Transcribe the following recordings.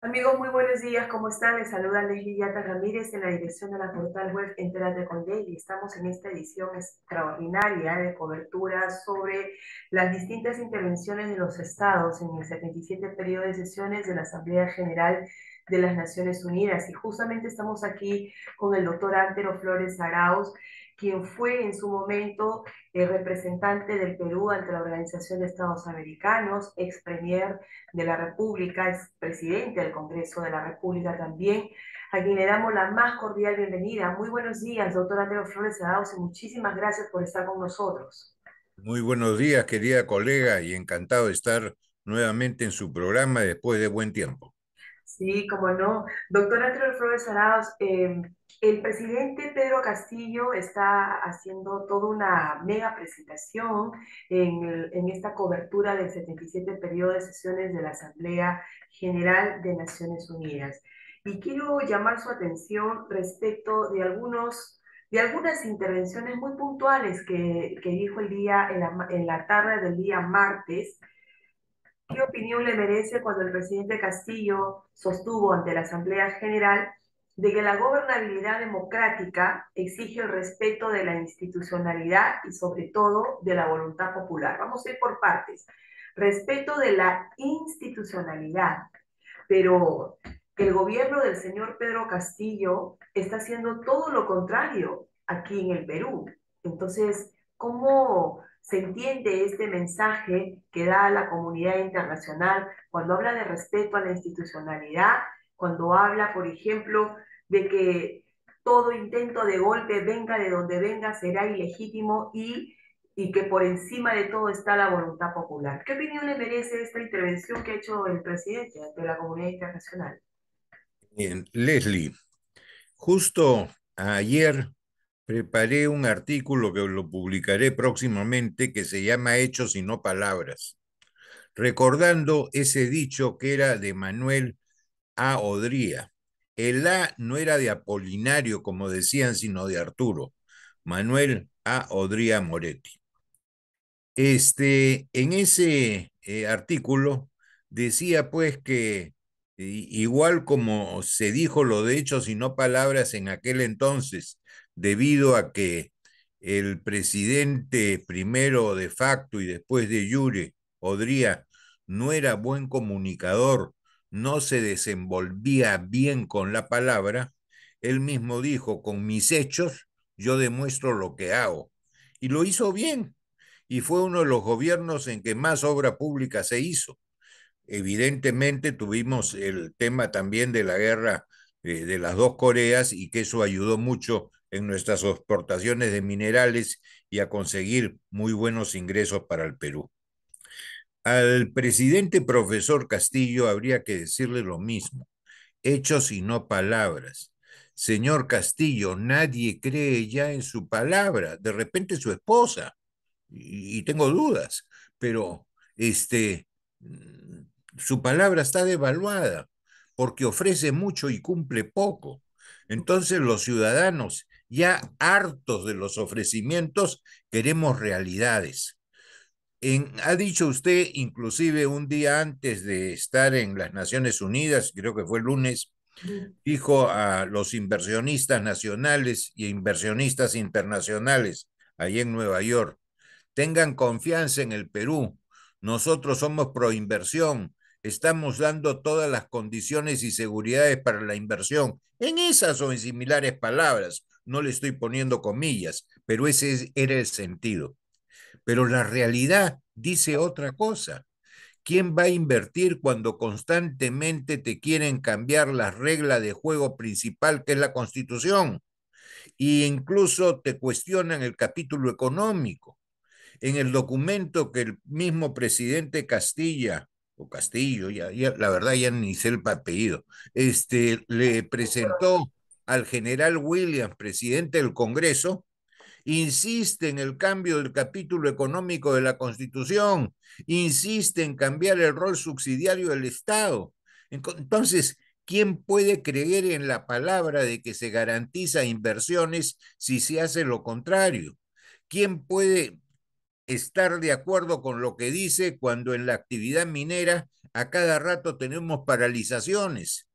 Amigos, muy buenos días, ¿cómo están? Les saluda Leslie Yata Ramírez en la dirección de la portal web Entérate con Leslie. Estamos en esta edición extraordinaria de cobertura sobre las distintas intervenciones de los estados en el 77 periodo de sesiones de la Asamblea General de las Naciones Unidas. Y justamente estamos aquí con el doctor Antero Flores Arauz, quien fue en su momento el representante del Perú ante la Organización de Estados Americanos, ex premier de la República, es presidente del Congreso de la República también, a quien le damos la más cordial bienvenida. Muy buenos días, doctor Andrés Flores Arauz, y muchísimas gracias por estar con nosotros. Muy buenos días, querida colega, y encantado de estar nuevamente en su programa después de buen tiempo. Sí, como no. Doctor Andrés Flores Arauz, el presidente Pedro Castillo está haciendo toda una mega presentación en esta cobertura del 77 periodo de sesiones de la Asamblea General de Naciones Unidas. Y quiero llamar su atención respecto de algunas intervenciones muy puntuales que dijo el día, en la tarde del día martes. ¿Qué opinión le merece cuando el presidente Castillo sostuvo ante la Asamblea General de que la gobernabilidad democrática exige el respeto de la institucionalidad y sobre todo de la voluntad popular? Vamos a ir por partes. Respeto de la institucionalidad, pero el gobierno del señor Pedro Castillo está haciendo todo lo contrario aquí en el Perú. Entonces, ¿cómo se entiende este mensaje que da a la comunidad internacional cuando habla de respeto a la institucionalidad, cuando habla, por ejemplo, de que todo intento de golpe, venga de donde venga, será ilegítimo y que por encima de todo está la voluntad popular? ¿Qué opinión le merece esta intervención que ha hecho el presidente ante la comunidad internacional? Bien, Leslie, justo ayer preparé un artículo que lo publicaré próximamente que se llama Hechos y no palabras, recordando ese dicho que era de Manuel A. Odría. El A no era de Apolinario, como decían, sino de Arturo. Manuel A. Odría Moretti. En ese artículo decía pues que igual como se dijo lo de hechos y no palabras en aquel entonces, debido a que el presidente primero de facto y después de jure, Odría, no era buen comunicador, no se desenvolvía bien con la palabra, él mismo dijo, con mis hechos yo demuestro lo que hago. Y lo hizo bien y fue uno de los gobiernos en que más obra pública se hizo. Evidentemente tuvimos el tema también de la guerra de las dos Coreas y que eso ayudó mucho en nuestras exportaciones de minerales y a conseguir muy buenos ingresos para el Perú. Al presidente profesor Castillo habría que decirle lo mismo, hechos y no palabras. Señor Castillo, nadie cree ya en su palabra, de repente su esposa, y tengo dudas, pero este, su palabra está devaluada porque ofrece mucho y cumple poco. Entonces los ciudadanos, ya hartos de los ofrecimientos, queremos realidades. Ha dicho usted, inclusive un día antes de estar en las Naciones Unidas, creo que fue el lunes, dijo a los inversionistas nacionales y inversionistas internacionales allí en Nueva York, tengan confianza en el Perú. Nosotros somos pro inversión. Estamos dando todas las condiciones y seguridades para la inversión. En esas o en similares palabras, no le estoy poniendo comillas, pero ese era el sentido. Pero la realidad dice otra cosa. ¿Quién va a invertir cuando constantemente te quieren cambiar la regla de juego principal que es la Constitución? E incluso te cuestionan el capítulo económico en el documento que el mismo presidente Castilla, o Castillo, la verdad ya ni sé el apellido, le presentó al general Williams, presidente del Congreso, insiste en el cambio del capítulo económico de la Constitución, insiste en cambiar el rol subsidiario del Estado. Entonces, ¿quién puede creer en la palabra de que se garantiza inversiones si se hace lo contrario? ¿Quién puede estar de acuerdo con lo que dice cuando en la actividad minera a cada rato tenemos paralizaciones.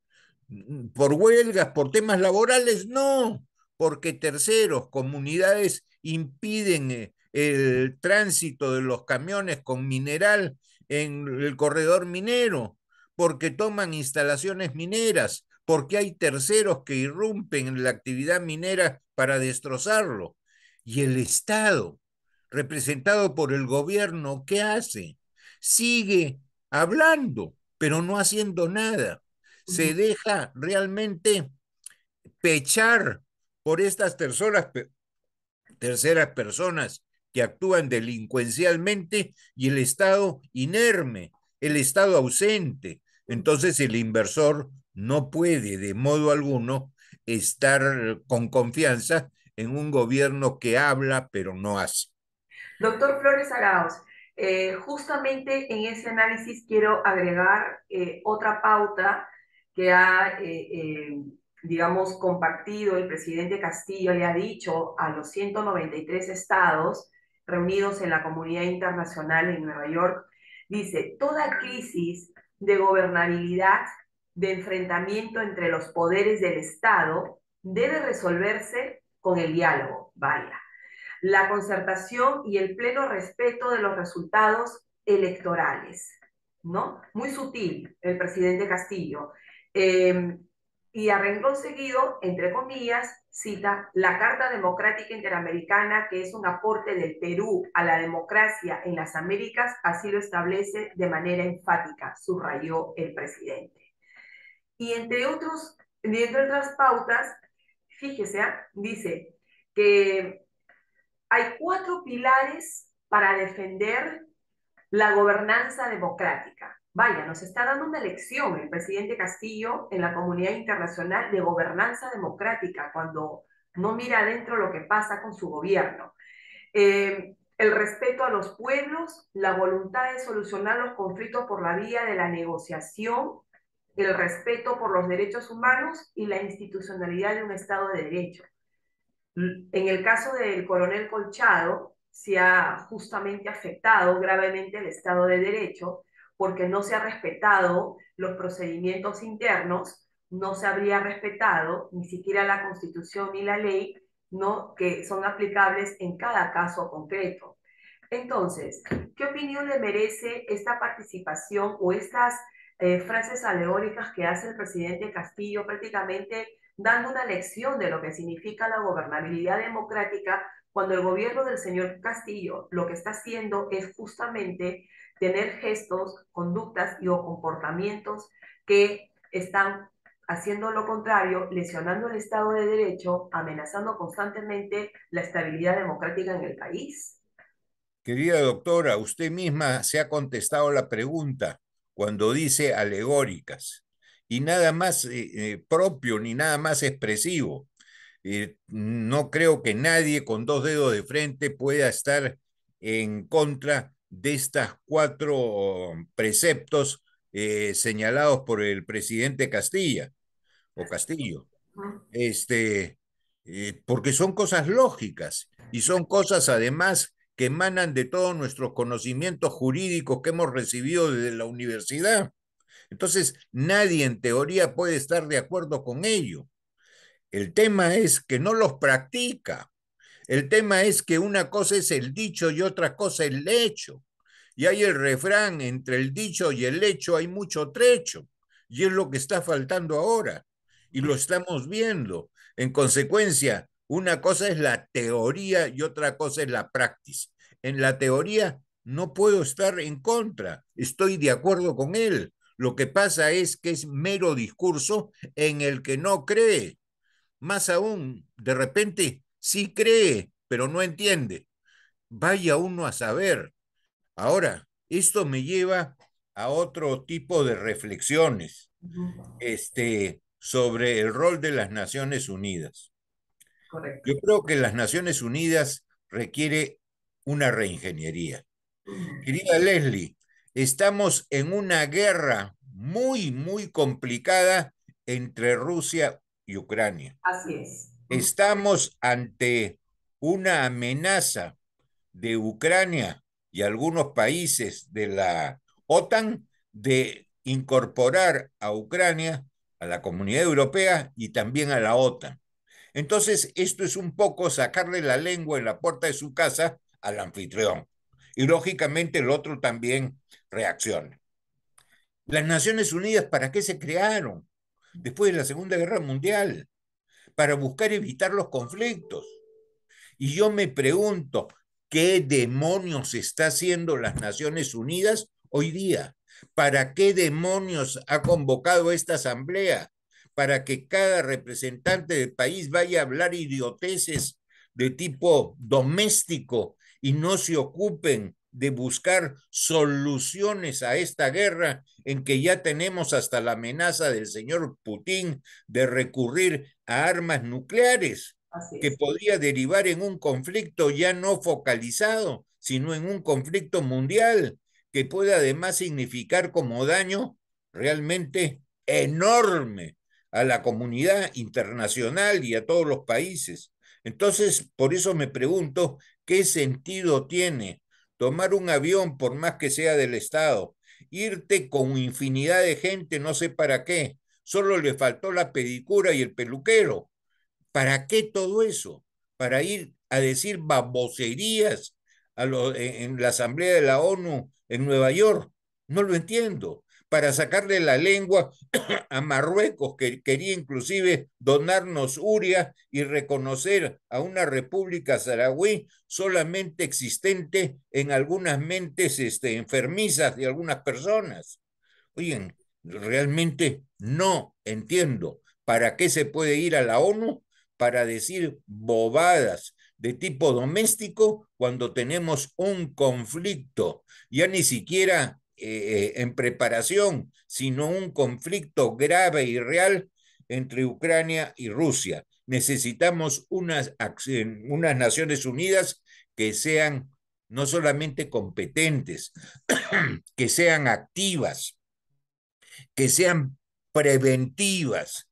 ¿Por huelgas, por temas laborales? No, porque terceros, comunidades impiden el tránsito de los camiones con mineral en el corredor minero, porque toman instalaciones mineras, porque hay terceros que irrumpen en la actividad minera para destrozarlo. Y el Estado, representado por el gobierno, ¿qué hace? Sigue hablando, pero no haciendo nada. Se Ujú. deja realmente pechar por estas terceras personas que actúan delincuencialmente y el Estado inerme, el Estado ausente. Entonces el inversor no puede de modo alguno estar con confianza en un gobierno que habla pero no hace. Doctor Flores Arauz, justamente en ese análisis quiero agregar otra pauta que ha, digamos, compartido el presidente Castillo y ha dicho a los 193 estados reunidos en la comunidad internacional en Nueva York. Dice, toda crisis de gobernabilidad, de enfrentamiento entre los poderes del Estado, debe resolverse con el diálogo. Vaya, la concertación y el pleno respeto de los resultados electorales, ¿no? Muy sutil el presidente Castillo. Eh, y a renglón seguido, entre comillas, cita la Carta Democrática Interamericana, que es un aporte del Perú a la democracia en las Américas, así lo establece de manera enfática, subrayó el presidente. Y entre otras pautas, fíjese, dice que hay cuatro pilares para defender la gobernanza democrática. Vaya, nos está dando una lección el presidente Castillo en la comunidad internacional de gobernanza democrática cuando no mira adentro lo que pasa con su gobierno. El respeto a los pueblos, la voluntad de solucionar los conflictos por la vía de la negociación, el respeto por los derechos humanos y la institucionalidad de un Estado de Derecho. En el caso del coronel Colchado, se ha justamente afectado gravemente el Estado de Derecho porque no se ha respetado los procedimientos internos, no se habría respetado ni siquiera la Constitución ni la ley, ¿no? Que son aplicables en cada caso concreto. Entonces, ¿qué opinión le merece esta participación o estas frases alegóricas que hace el presidente Castillo prácticamente dando una lección de lo que significa la gobernabilidad democrática cuando el gobierno del señor Castillo lo que está haciendo es justamente tener gestos, conductas y o comportamientos que están haciendo lo contrario, lesionando el Estado de Derecho, amenazando constantemente la estabilidad democrática en el país? Querida doctora, usted misma se ha contestado la pregunta cuando dice alegóricas y nada más propio ni nada más expresivo. No creo que nadie con dos dedos de frente pueda estar en contra de estas cuatro preceptos señalados por el presidente Castilla o Castillo. Este, porque son cosas lógicas y son cosas además que emanan de todos nuestros conocimientos jurídicos que hemos recibido desde la universidad. Entonces, nadie en teoría puede estar de acuerdo con ello. El tema es que no los practica. El tema es que una cosa es el dicho y otra cosa el hecho. Y hay el refrán, entre el dicho y el hecho hay mucho trecho. Y es lo que está faltando ahora. Y lo estamos viendo. En consecuencia, una cosa es la teoría y otra cosa es la práctica. En la teoría no puedo estar en contra, estoy de acuerdo con él. Lo que pasa es que es mero discurso en el que no cree. Más aún, de repente sí cree, pero no entiende. Vaya uno a saber. Ahora, esto me lleva a otro tipo de reflexiones sobre el rol de las Naciones Unidas. Correcto. Yo creo que las Naciones Unidas requiere una reingeniería. Querida Leslie, estamos en una guerra muy, muy complicada entre Rusia y Ucrania. Así es. Estamos ante una amenaza de Ucrania y algunos países de la OTAN de incorporar a Ucrania a la Comunidad Europea y también a la OTAN. Entonces, esto es un poco sacarle la lengua en la puerta de su casa al anfitrión. Y lógicamente el otro también reacciona. Las Naciones Unidas, ¿para qué se crearon? Después de la Segunda Guerra Mundial, para buscar evitar los conflictos. Y yo me pregunto, ¿qué demonios está haciendo las Naciones Unidas hoy día? ¿Para qué demonios ha convocado esta asamblea? ¿Para que cada representante del país vaya a hablar idioteces de tipo doméstico y no se ocupen de buscar soluciones a esta guerra en que ya tenemos hasta la amenaza del señor Putin de recurrir a armas nucleares, Así que es. podría derivar en un conflicto ya no focalizado, sino en un conflicto mundial, que puede además significar como daño realmente enorme a la comunidad internacional y a todos los países. Entonces, por eso me pregunto, ¿qué sentido tiene tomar un avión, por más que sea del Estado, irte con infinidad de gente, no sé para qué? Solo le faltó la pedicura y el peluquero. ¿Para qué todo eso? ¿Para ir a decir baboserías en la Asamblea de la ONU en Nueva York? No lo entiendo. Para sacarle la lengua a Marruecos, que quería inclusive donarnos Uria y reconocer a una república saharaui solamente existente en algunas mentes enfermizas de algunas personas. Oigan, realmente no entiendo para qué se puede ir a la ONU para decir bobadas de tipo doméstico cuando tenemos un conflicto, ya ni siquiera en preparación, sino un conflicto grave y real entre Ucrania y Rusia. Necesitamos unas Naciones Unidas que sean no solamente competentes, que sean activas, que sean preventivas,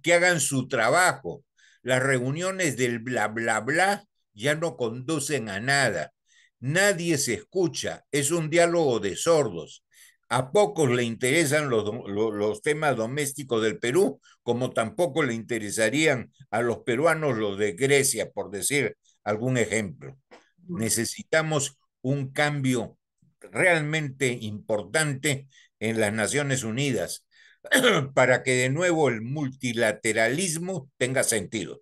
que hagan su trabajo. Las reuniones del bla, bla, bla ya no conducen a nada. Nadie se escucha, es un diálogo de sordos. A pocos le interesan los temas domésticos del Perú, como tampoco le interesarían a los peruanos los de Grecia, por decir algún ejemplo. Necesitamos un cambio realmente importante en las Naciones Unidas para que de nuevo el multilateralismo tenga sentido.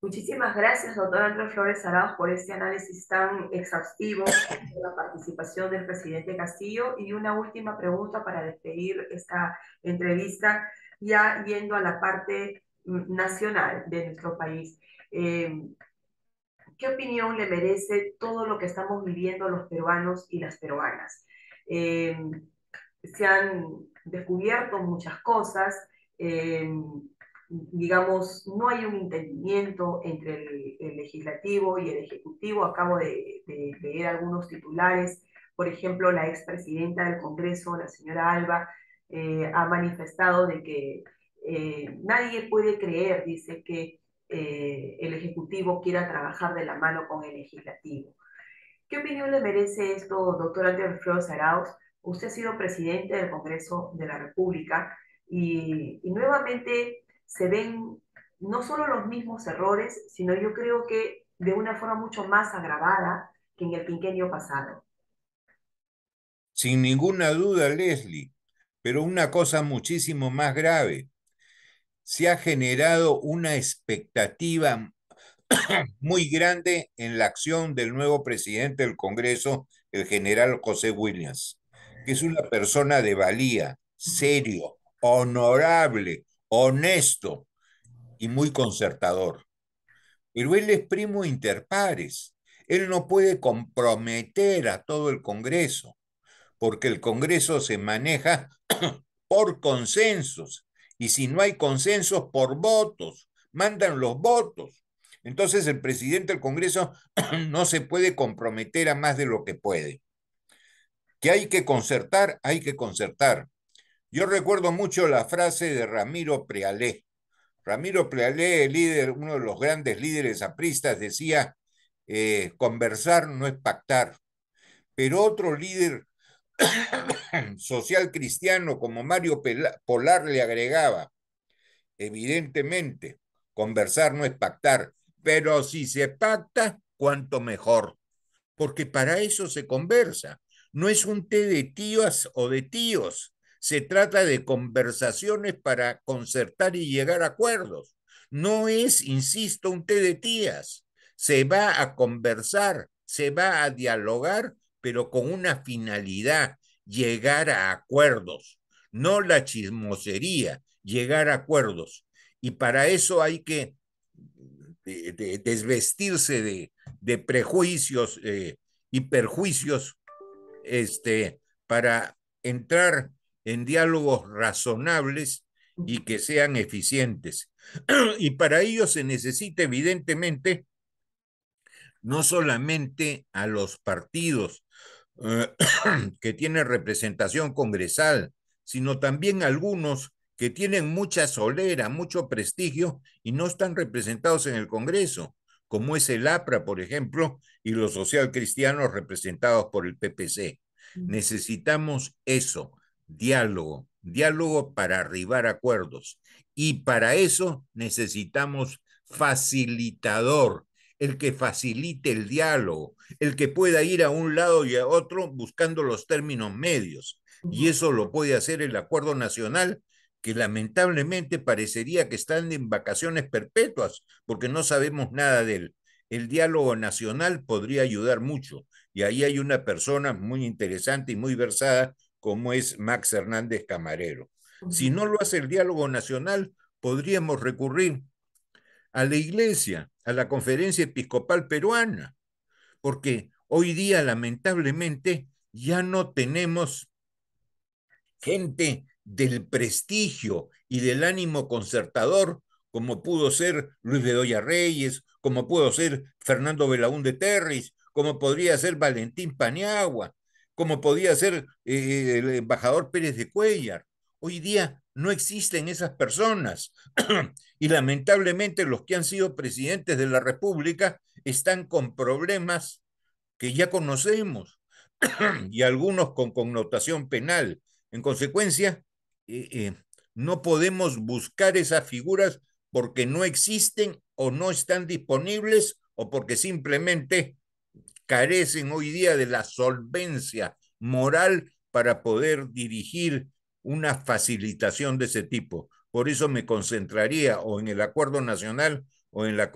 Muchísimas gracias, doctor Andrés Flores Arauz, por este análisis tan exhaustivo de la participación del presidente Castillo. Y una última pregunta para despedir esta entrevista, ya yendo a la parte nacional de nuestro país. Eh, ¿Qué opinión le merece todo lo que estamos viviendo los peruanos y las peruanas? Eh, Se han descubierto muchas cosas, digamos, no hay un entendimiento entre el legislativo y el ejecutivo. Acabo de leer algunos titulares, por ejemplo, la expresidenta del Congreso, la señora Alba, ha manifestado de que nadie puede creer, dice, que el Ejecutivo quiera trabajar de la mano con el Legislativo. ¿Qué opinión le merece esto, doctor Andrés Flores Arauz? Usted ha sido presidente del Congreso de la República y nuevamente se ven no solo los mismos errores, sino yo creo que de una forma mucho más agravada que en el quinquenio pasado. Sin ninguna duda, Leslie, pero una cosa muchísimo más grave, se ha generado una expectativa muy grande en la acción del nuevo presidente del Congreso, el general José Williams, que es una persona de valía, serio, honorable, honesto y muy concertador. Pero él es primo inter pares. Él no puede comprometer a todo el Congreso, porque el Congreso se maneja por consensos. Y si no hay consensos, por votos. Mandan los votos. Entonces el presidente del Congreso no se puede comprometer a más de lo que puede. Que hay que concertar, hay que concertar. Yo recuerdo mucho la frase de Ramiro Prealé. Ramiro Prealé, el líder, uno de los grandes líderes apristas, decía, conversar no es pactar. Pero otro líder social cristiano como Mario Polar le agregaba, evidentemente, conversar no es pactar, pero si se pacta, cuanto mejor, porque para eso se conversa. No es un té de tías o de tíos, se trata de conversaciones para concertar y llegar a acuerdos. No es, insisto, un té de tías. Se va a conversar, se va a dialogar, pero con una finalidad, llegar a acuerdos, no la chismosería, llegar a acuerdos. Y para eso hay que desvestirse de prejuicios y perjuicios para entrar en diálogos razonables y que sean eficientes. Y para ello se necesita evidentemente no solamente a los partidos eh, que tienen representación congresal, sino también a algunos que tienen mucha solera, mucho prestigio y no están representados en el Congreso, como es el APRA, por ejemplo, y los socialcristianos representados por el PPC. Necesitamos eso, diálogo, diálogo para arribar a acuerdos. Y para eso necesitamos facilitador, el que facilite el diálogo, el que pueda ir a un lado y a otro buscando los términos medios. Y eso lo puede hacer el acuerdo nacional, que lamentablemente parecería que están en vacaciones perpetuas, porque no sabemos nada de él. El diálogo nacional podría ayudar mucho. Y ahí hay una persona muy interesante y muy versada, como es Max Hernández Camarero. Si no lo hace el diálogo nacional, podríamos recurrir a la iglesia, a la conferencia episcopal peruana, porque hoy día lamentablemente ya no tenemos gente del prestigio y del ánimo concertador, como pudo ser Luis Bedoya Reyes, como pudo ser Fernando Belaúnde Terris, como podría ser Valentín Paniagua, como podría ser el embajador Pérez de Cuellar. Hoy día no existen esas personas y lamentablemente los que han sido presidentes de la República están con problemas que ya conocemos y algunos con connotación penal. En consecuencia, no podemos buscar esas figuras porque no existen o no están disponibles o porque simplemente carecen hoy día de la solvencia moral para poder dirigir una facilitación de ese tipo. Por eso me concentraría o en el Acuerdo Nacional o en la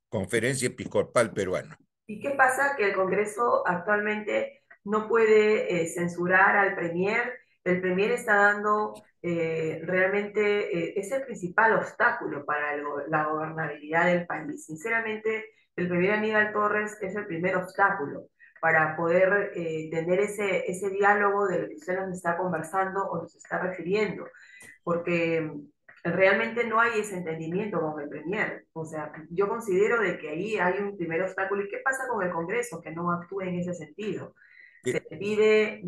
Conferencia Episcopal Peruana. ¿Y qué pasa? Que el Congreso actualmente no puede censurar al Premier. El Premier está dando realmente, es el principal obstáculo para la gobernabilidad del país. Sinceramente, el Premier Aníbal Torres es el primer obstáculo para poder tener ese diálogo del que usted nos está conversando o nos está refiriendo, porque realmente no hay ese entendimiento con el Premier. O sea, yo considero de que ahí hay un primer obstáculo. ¿Y qué pasa con el Congreso? Que no actúe en ese sentido. Se le pide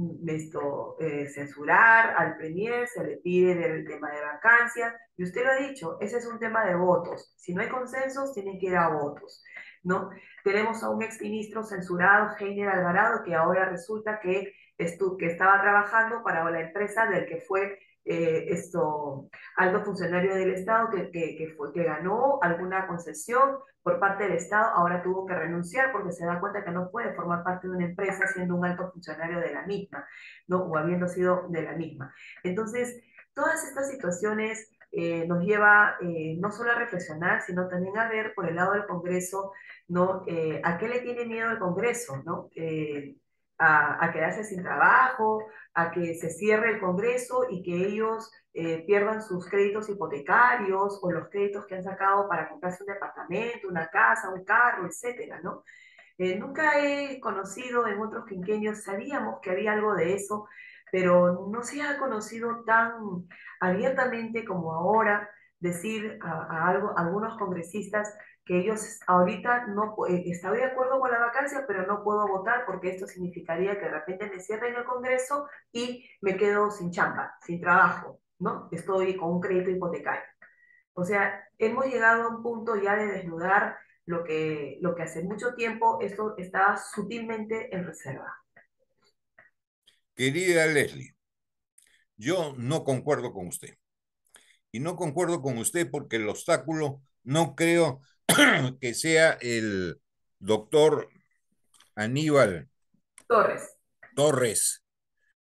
censurar al Premier, se le pide el tema de vacancias, y usted lo ha dicho, ese es un tema de votos. Si no hay consensos, tienen que ir a votos, ¿no? Tenemos a un exministro censurado, Heiner Alvarado, que ahora resulta que estaba trabajando para la empresa del que fue alto funcionario del Estado que ganó alguna concesión por parte del Estado, ahora tuvo que renunciar porque se da cuenta que no puede formar parte de una empresa siendo un alto funcionario de la misma, ¿no? O habiendo sido de la misma. Entonces, todas estas situaciones nos lleva no solo a reflexionar, sino también a ver por el lado del Congreso, ¿no? ¿A qué le tiene miedo el Congreso, ¿no? A quedarse sin trabajo, a que se cierre el Congreso y que ellos pierdan sus créditos hipotecarios o los créditos que han sacado para comprarse un departamento, una casa, un carro, etcétera, ¿no? Nunca he conocido en otros quinquenios, sabíamos que había algo de eso, pero no se ha conocido tan abiertamente como ahora decir a algunos congresistas que ellos ahorita no, estoy de acuerdo con la vacancia, pero no puedo votar porque esto significaría que de repente me cierren el Congreso y me quedo sin chamba, sin trabajo, ¿no? Estoy con un crédito hipotecario. O sea, hemos llegado a un punto ya de desnudar lo que hace mucho tiempo esto estaba sutilmente en reserva. Querida Leslie, yo no concuerdo con usted. Y no concuerdo con usted porque el obstáculo no creo que sea el doctor Aníbal Torres. Torres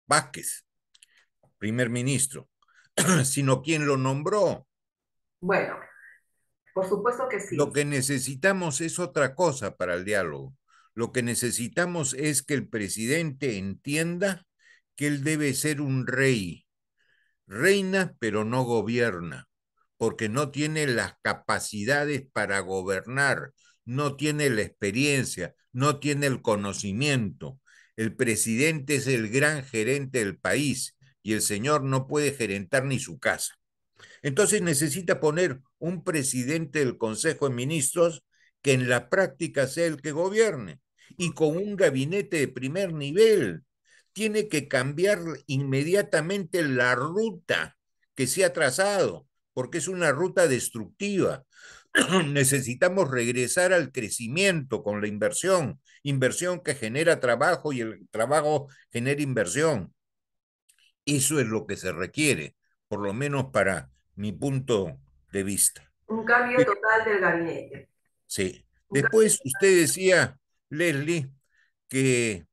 Vázquez, primer ministro, sino quien lo nombró. Bueno, por supuesto que Lo sí. que necesitamos es otra cosa para el diálogo. Lo que necesitamos es que el presidente entienda que él debe ser un rey. Reina, pero no gobierna, porque no tiene las capacidades para gobernar, no tiene la experiencia, no tiene el conocimiento. El presidente es el gran gerente del país y el señor no puede gerentar ni su casa. Entonces necesita poner un presidente del Consejo de Ministros que en la práctica sea el que gobierne y con un gabinete de primer nivel. Tiene que cambiar inmediatamente la ruta que se ha trazado, porque es una ruta destructiva. Necesitamos regresar al crecimiento con la inversión, inversión que genera trabajo y el trabajo genera inversión. Eso es lo que se requiere, por lo menos para mi punto de vista. Un cambio total del gabinete. Sí. Un cambio Después usted decía, Leslie, que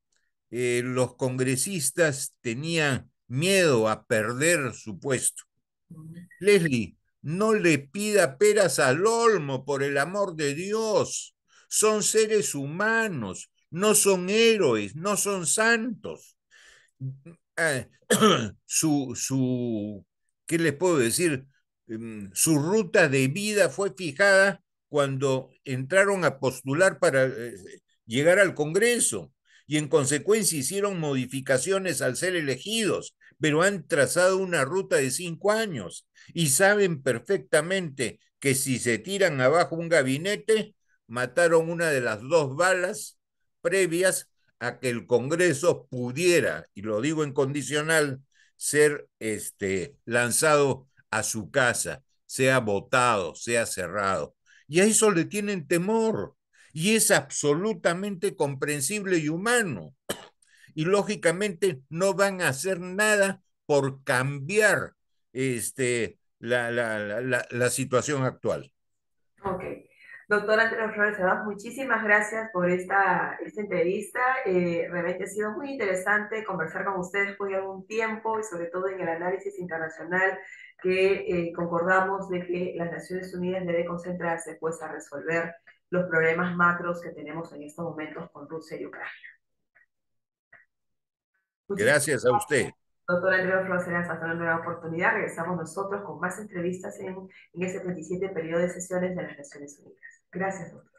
los congresistas tenían miedo a perder su puesto. total. Leslie, no le pida peras al olmo, por el amor de Dios. Son seres humanos, no son héroes, no son santos. eh, su, ¿qué les puedo decir? Su ruta de vida fue fijada cuando entraron a postular para llegar al Congreso y en consecuencia hicieron modificaciones al ser elegidos, pero han trazado una ruta de 5 años y saben perfectamente que si se tiran abajo un gabinete, mataron una de las dos balas previas a que el Congreso pudiera, y lo digo en condicional, ser lanzado a su casa, sea votado, sea cerrado. Y a eso le tienen temor. Y es absolutamente comprensible y humano. Y lógicamente no van a hacer nada por cambiar la situación actual. Ok. Doctora Antonio Flores Abad, muchísimas gracias por esta entrevista. Realmente ha sido muy interesante conversar con ustedes después de algún tiempo y sobre todo en el análisis internacional que concordamos de que las Naciones Unidas debe concentrarse pues a resolver los problemas macros que tenemos en estos momentos con Rusia y Ucrania. Muchísimas Gracias a usted. gracias. Doctora Andrea Flores, hasta una nueva oportunidad. Regresamos nosotros con más entrevistas en ese 27 periodo de sesiones de las Naciones Unidas. Gracias, doctora.